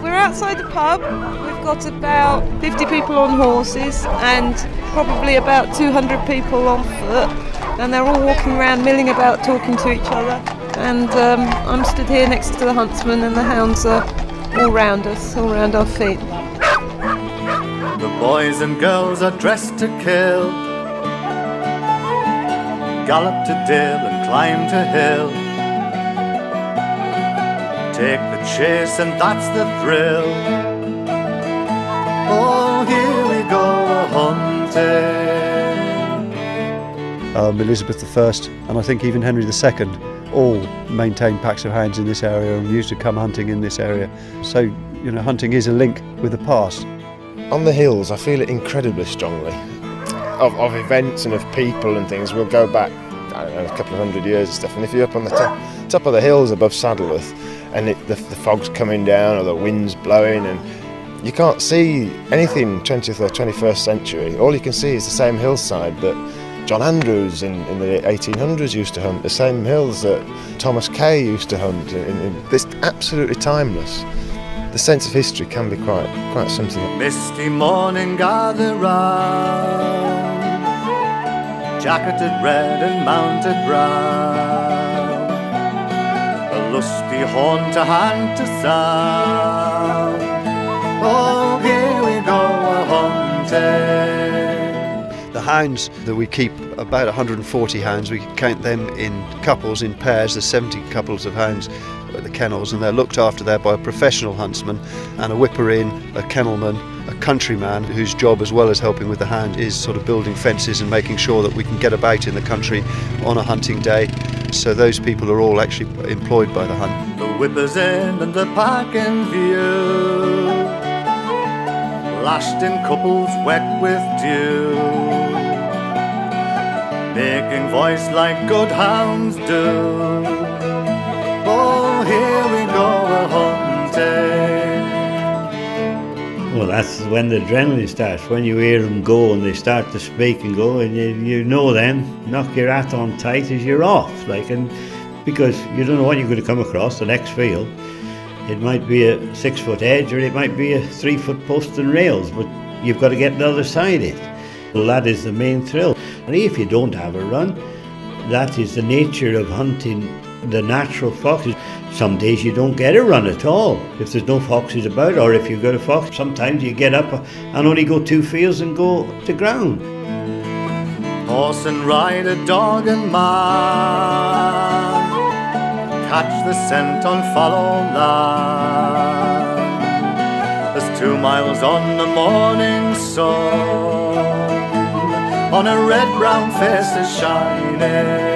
We're outside the pub. We've got about 50 people on horses and probably about 200 people on foot, and they're all walking around, milling about, talking to each other. And I'm stood here next to the huntsman, and the hounds are all round us, all round our feet. The boys and girls are dressed to kill, gallop to dill and climb to hill, take the chase and that's the thrill. Oh, here we go a-hunting. Elizabeth I, and I think even Henry II, all maintained packs of hounds in this area and used to come hunting in this area. So, you know, hunting is a link with the past. On the hills, I feel it incredibly strongly. Of events and of people and things, we'll go back, I don't know, a couple of hundred years and stuff. And if you're up on the top of the hills above Saddleworth, and the fog's coming down or the wind's blowing, and you can't see anything 20th or 21st century. All you can see is the same hillside that John Andrews in the 1800s used to hunt, the same hills that Thomas Kay used to hunt. It's absolutely timeless. The sense of history can be quite something. Misty morning gather round, jacketed red and mounted brown, a lusty horn to hand to sound. Oh, here we go a-hunting. The hounds that we keep, about 140 hounds, we count them in couples, in pairs. There's 70 couples of hounds at the kennels, and they're looked after there by a professional huntsman and a whipper-in, a kennelman, a countryman whose job, as well as helping with the hound, is sort of building fences and making sure that we can get about in the country on a hunting day. So those people are all actually employed by the hunt. The whippers in and the pack in view, lashed in couples wet with dew, making voice like good hounds do. Oh, here we go a-hunting. Well, that's when the adrenaline starts, when you hear them go and they start to speak and go, and you know then, knock your hat on tight as you're off, and because you don't know what you're going to come across the next field. It might be a 6-foot edge or it might be a 3-foot post and rails, but you've got to get the other side of it. Well, that is the main thrill. And if you don't have a run, that is the nature of hunting the natural foxes. Some days you don't get a run at all if there's no foxes about, or if you've got a fox, sometimes you get up and only go 2 fields and go to ground. Horse and rider, dog and man, catch the scent on fallow land. There's 2 miles on the morning sun, on a red-brown face is shining.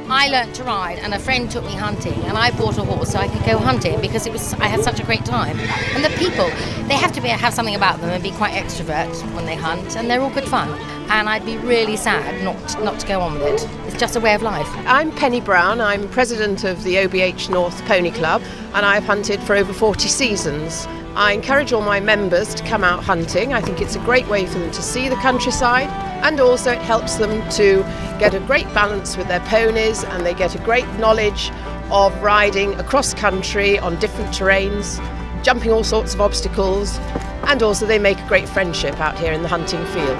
I learnt to ride, and a friend took me hunting, and I bought a horse so I could go hunting because I had such a great time. And the people, they have to have something about them and be quite extrovert when they hunt, and they're all good fun. And I'd be really sad not to go on with it. It's just a way of life. I'm Penny Brown. I'm president of the OBH North Pony Club, and I've hunted for over 40 seasons. I encourage all my members to come out hunting. I think it's a great way for them to see the countryside, and also it helps them to get a great balance with their ponies, and they get a great knowledge of riding across country on different terrains, jumping all sorts of obstacles, and also they make a great friendship out here in the hunting field.